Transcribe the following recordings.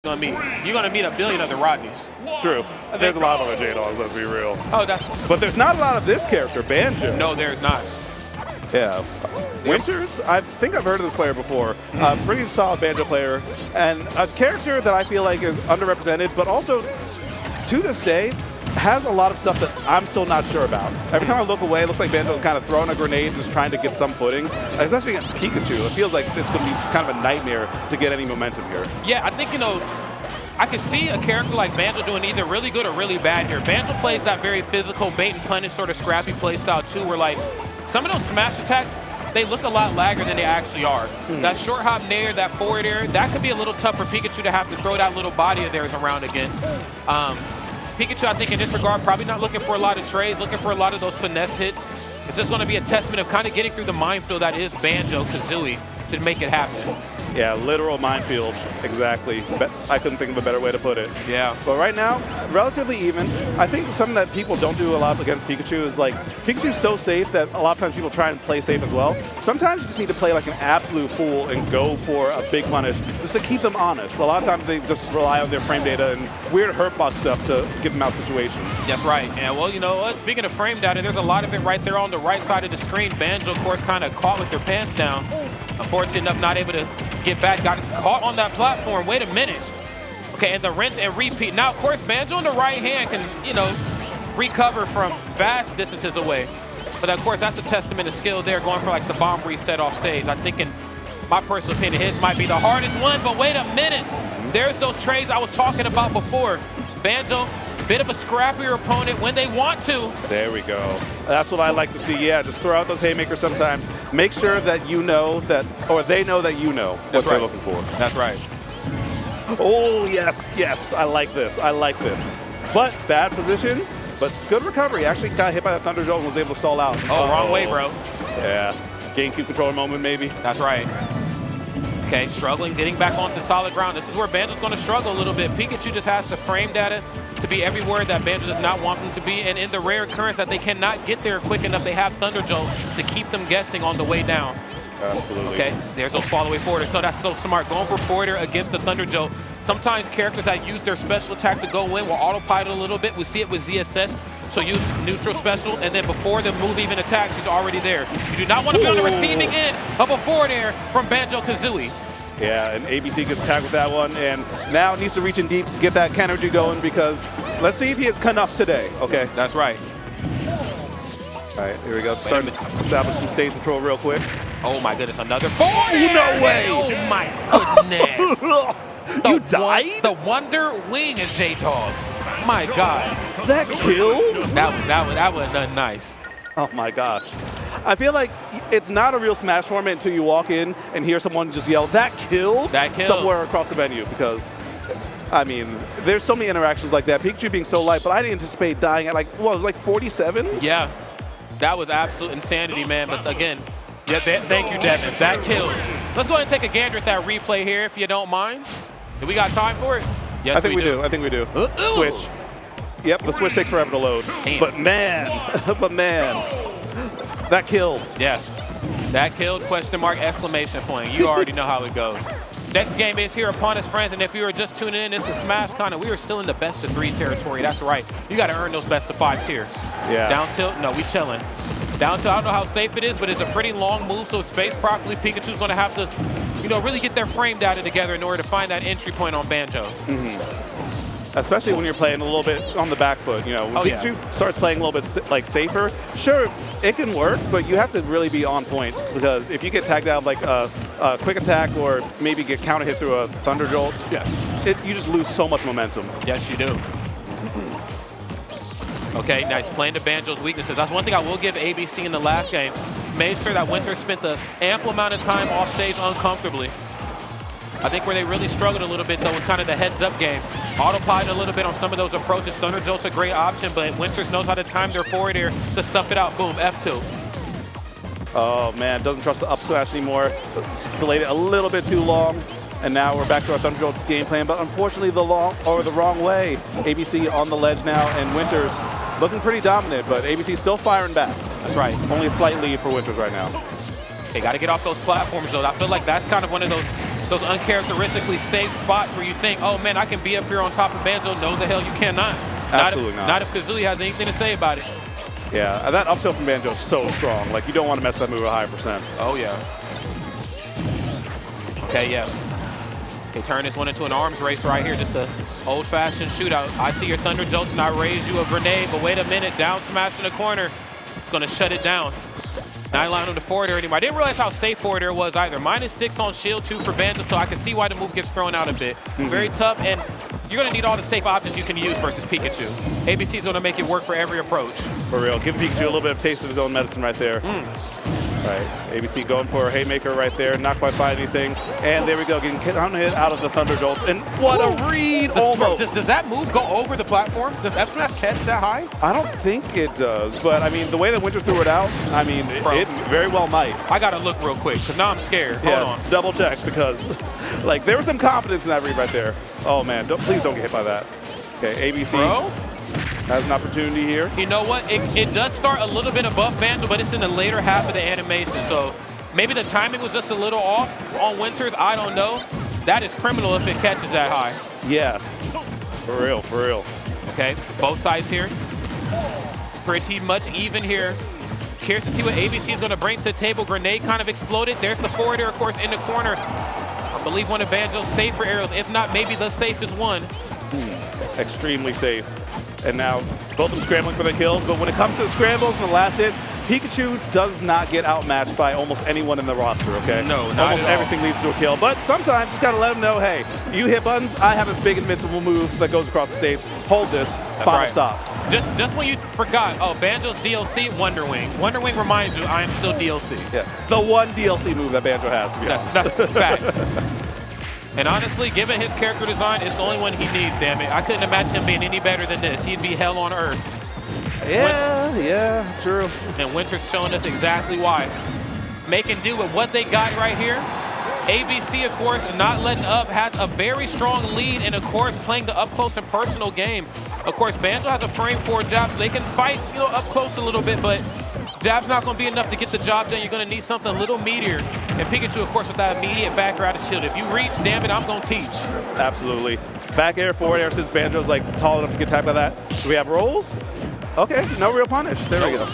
You're gonna meet a billion other Rodneys. True. There's a lot of other J-Dogs, let's be real. Oh, that's. But there's not a lot of this character, Banjo. No, there's not. Yeah. Winters, I think I've heard of this player before. Pretty solid Banjo player, and a character that I feel like is underrepresented, but also to this day has a lot of stuff that I'm still not sure about. Every time I look away, it looks like Banjo's kind of throwing a grenade, just trying to get some footing. Especially against Pikachu, it feels like it's going to be just kind of a nightmare to get any momentum here. Yeah, I think, I could see a character like Banjo doing either really good or really bad here. Banjo plays that very physical, bait and punish sort of scrappy play style too, where like some of those smash attacks, they look a lot lagger than they actually are. That short hop nair, that forward air, that could be a little tough for Pikachu to have to throw that little body of theirs around against. Pikachu, I think in this regard, probably not looking for a lot of trades, looking for a lot of those finesse hits. It's just going to be a testament of kind of getting through the minefield that is Banjo Kazooie to make it happen. Yeah, literal minefield, exactly. I couldn't think of a better way to put it. Yeah. But right now, relatively even. I think something that people don't do a lot against Pikachu is like, Pikachu's so safe that a lot of times people try and play safe as well. Sometimes you just need to play like an absolute fool and go for a big punish just to keep them honest. A lot of times they just rely on their frame data and weird hurtbox stuff to get them out situations. That's right. And well, you know what? Speaking of frame data, there's a lot of it right there on the right side of the screen. Banjo, of course, kind of caught with their pants down. Unfortunately enough, not able to get back. Got caught on that platform. Wait a minute. Okay, and the rinse and repeat. Now, of course, Banjo on the right hand can, recover from vast distances away. But, of course, that's a testament of skill there, going for, like, the bomb reset off stage. I think, in my personal opinion, his might be the hardest one. But wait a minute. There's those trades I was talking about before. Banjo, bit of a scrappier opponent when they want to. There we go. That's what I like to see. Yeah, just throw out those haymakers sometimes. Make sure that you know that, or they know that you know what they're looking for. That's right. Oh, yes, yes. I like this. I like this. But bad position, but good recovery. Actually got hit by that Thunder Jolt and was able to stall out. Oh, wrong way, bro. Yeah. GameCube controller moment, maybe. That's right. Okay, struggling, getting back onto solid ground. This is where Banjo's going to struggle a little bit. Pikachu just has the frame data to be everywhere that Banjo does not want them to be. And in the rare occurrence that they cannot get there quick enough, they have Thunder Jolt to keep them guessing on the way down. Absolutely. Okay, there's those follow away forwarders. So that's so smart. Going for forwarder against the Thunder Jolt. Sometimes characters that use their special attack to go in will autopilot a little bit. We see it with ZSS. So use neutral special, and then before the move even attacks, she's already there. You do not want to be on the receiving end of a forward air from Banjo Kazooie. Yeah, and ABC gets tagged with that one, and now needs to reach in deep, get that energy going, because let's see if he has enough today. Okay. That's right. All right, here we go. Starting to establish some stage control real quick. Oh my goodness, another forward air! No way! Oh my goodness! You died? The Wonder Wing is J-Dog. My God. That kill? That was nice. Oh my gosh. I feel like it's not a real Smash tournament until you walk in and hear someone just yell, that kill, somewhere across the venue, because, I mean, there's so many interactions like that. Pikachu being so light, but I didn't anticipate dying at like 47? Yeah, that was absolute insanity, man. But again, yeah, thank you, Devin. That killed. Let's go ahead and take a gander at that replay here, if you don't mind. Do we got time for it? Yes, I think we do. I think we do. Switch. Yep, the Switch takes forever to load. Damn. But man, that killed. Yeah, that killed, question mark, exclamation point. You already know how it goes. Next game is here upon us, friends, and if you were just tuning in, this is Smash Con, and we are still in the best of 3 territory. That's right. You got to earn those best of 5s here. Yeah. Down tilt, no, we chilling. Down tilt, I don't know how safe it is, but it's a pretty long move, so if spaced properly, Pikachu's going to have to, really get their frame data together in order to find that entry point on Banjo. Especially when you're playing a little bit on the back foot. When Pikachu starts playing a little bit safer, sure, it can work, but you have to really be on point, because if you get tagged out like a quick attack or maybe get counter hit through a Thunder Jolt, you just lose so much momentum. Yes, you do. Okay, nice. Playing to Banjo's weaknesses. That's one thing I will give ABC in the last game. Made sure that Winter spent the ample amount of time off stage uncomfortably. I think where they really struggled a little bit, though, was kind of the heads-up game. Autopilot a little bit on some of those approaches. Thunder Jolt's a great option, but Winters knows how to time their forward air to stuff it out. Boom, F2. Oh, man, doesn't trust the up smash anymore. Delayed it a little bit too long, and now we're back to our Thunder Jolt game plan, but unfortunately the wrong way. ABC on the ledge now, and Winters looking pretty dominant, but ABC still firing back. That's right. Only a slight lead for Winters right now. They got to get off those platforms, though. I feel like that's kind of one of those those uncharacteristically safe spots where you think, oh man, I can be up here on top of Banjo. No, the hell you cannot. Absolutely not. Not if Kazooie has anything to say about it. Yeah, and that up tilt from Banjo is so strong. Like, you don't want to mess that move at higher percents. Oh, yeah. Okay, yeah. Okay, turn this one into an arms race right here. Just a old-fashioned shootout. I see your Thunder Jolts and I raise you a grenade, but wait a minute. Down smash in the corner. It's going to shut it down. Not allowing him to forward air anymore. I didn't realize how safe forward air was either. -6 on shield 2 for Banjo, so I can see why the move gets thrown out a bit. Very tough, and you're going to need all the safe options you can use versus Pikachu. ABC is going to make it work for every approach. For real. Give Pikachu a little bit of taste of his own medicine right there. All right, ABC going for a haymaker right there, not quite find anything. And there we go, getting hit out of the Thunder Jolts. And what a read, almost. Does that move go over the platform? Does F Smash catch that high? I don't think it does, but I mean, the way that Winter threw it out, I mean, it very well might. I got to look real quick, because now I'm scared. Hold on. Double check, because like there was some confidence in that read right there. Oh man, please don't get hit by that. Okay, ABC. Has an opportunity here. You know what? It does start a little bit above Banjo, but it's in the later half of the animation. So maybe the timing was just a little off on Winters. I don't know. That is criminal if it catches that high. Yeah. For real, for real. Okay, both sides here. Pretty much even here. Curious to see what ABC is going to bring to the table. Grenade kind of exploded. There's the forward air, of course, in the corner. I believe one of Banjo's safer arrows, if not maybe the safest one. Extremely safe. And now both of them scrambling for the kills, but when it comes to the scrambles and the last hits, Pikachu does not get outmatched by almost anyone in the roster, okay? No, not almost at all. everything leads to a kill, but sometimes you just gotta let them know, hey, you hit buttons, I have this big invincible move that goes across the stage. Hold this, final stop. Just when you forgot, oh, Banjo's DLC, Wonder Wing. Wonder Wing reminds you, I am still DLC. Yeah, the one DLC move that Banjo has, to be honest. That's facts. And honestly, given his character design, it's the only one he needs, damn it. I couldn't imagine him being any better than this. He'd be hell on earth. Yeah, true. And Winter's showing us exactly why. Making do with what they got right here. ABC, of course, not letting up, has a very strong lead, and of course, playing the up close and personal game. Of course, Banjo has a frame 4 jab, so they can fight, up close a little bit, but jab's not going to be enough to get the job done. You're going to need something a little meatier. And Pikachu, of course, with that immediate back air out of shield. If you reach, damn it, I'm going to teach. Absolutely. Back air, forward air, since Banjo's like tall enough to get tapped by that. Do we have rolls? Okay, no real punish. There we go.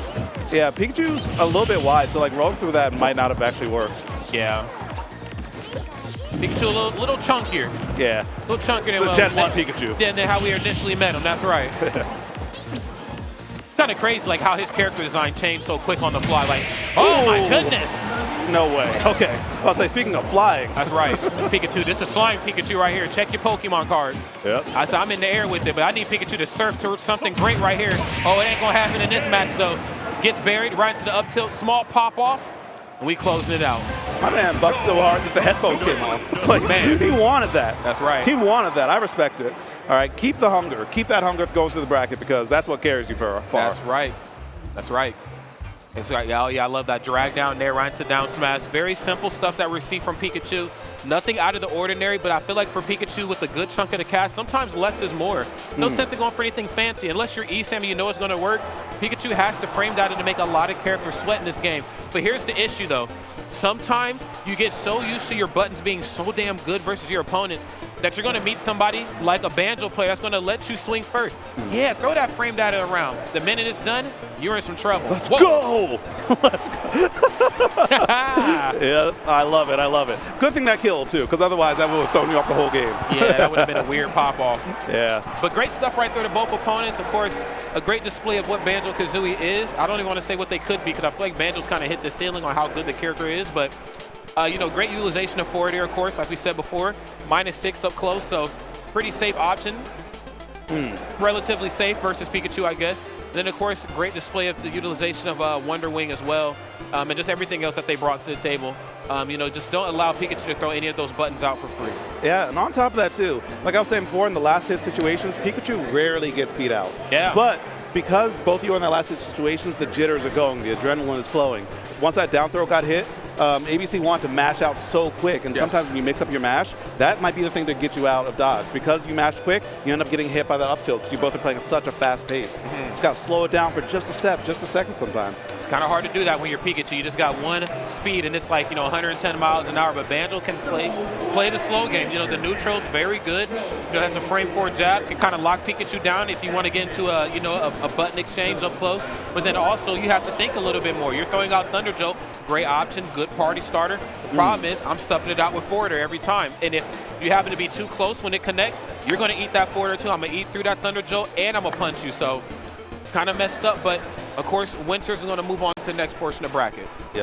Yeah, Pikachu's a little bit wide, so like rolling through that might not have actually worked. Yeah. Pikachu a little chunkier. Yeah. A little chunkier than Gen 1 Pikachu. Than how we initially met him, that's right. Kind of crazy like how his character design changed so quick on the fly. Like, oh my goodness. No way. Okay. I'll say, speaking of flying. That's right. This Pikachu. This is flying Pikachu right here. Check your Pokemon cards. Yep. I said I'm in the air with it, but I need Pikachu to surf to something great right here. Oh, it ain't going to happen in this match, though. Gets buried right into the up tilt. Small pop off. And we closing it out. My man bucked so hard that the headphones came off. Like, man, he wanted that. That's right. He wanted that. I respect it. All right, keep the hunger. Keep that hunger going through the bracket because that's what carries you far. That's right. That's right. It's right. Yeah, I love that drag down there right into down smash. Very simple stuff that we see from Pikachu. Nothing out of the ordinary, but I feel like for Pikachu with a good chunk of the cast, sometimes less is more. No sense in going for anything fancy. Unless you're ESAM and you know it's going to work, Pikachu has to frame that to make a lot of characters sweat in this game. But here's the issue, though. Sometimes you get so used to your buttons being so damn good versus your opponents that you're going to meet somebody like a Banjo player that's going to let you swing first. Yeah, throw that frame data around. The minute it's done, you're in some trouble. Let's go! Let's go. Yeah, I love it. I love it. Good thing that killed, too, because otherwise that would have thrown you off the whole game. Yeah, that would have been a weird pop-off. Yeah. But great stuff right there to both opponents. Of course, a great display of what Banjo-Kazooie is. I don't even want to say what they could be because I feel like Banjo's kind of hit the ceiling on how good the character is, but great utilization of forward air, of course, like we said before. -6 up close, so pretty safe option. Relatively safe versus Pikachu, I guess. Then, of course, great display of the utilization of Wonder Wing as well, and just everything else that they brought to the table. Just don't allow Pikachu to throw any of those buttons out for free. Yeah, and on top of that, too, like I was saying before, in the last hit situations, Pikachu rarely gets beat out. Yeah. But because both of you are in that last hit situations, the jitters are going, the adrenaline is flowing. Once that down throw got hit, ABC want to mash out so quick, and sometimes when you mix up your mash, that might be the thing to get you out of dodge. Because you mash quick, you end up getting hit by the up tilt because you both are playing at such a fast pace. Just got to slow it down for just a step, just a second sometimes. It's kind of hard to do that when you're Pikachu. You just got one speed, and it's like, 110 miles an hour. But Banjo can play the slow game. The neutral's very good. Has a frame 4 jab, can kind of lock Pikachu down if you want to get into a button exchange up close. But then also you have to think a little bit more. You're throwing out Thunder Jolt, great option, good party starter. The problem is I'm stuffing it out with forwarder every time. And if you happen to be too close when it connects, you're going to eat that forwarder too. I'm going to eat through that Thunder Jolt, and I'm going to punch you. So kind of messed up. But of course, Winters is going to move on to the next portion of bracket.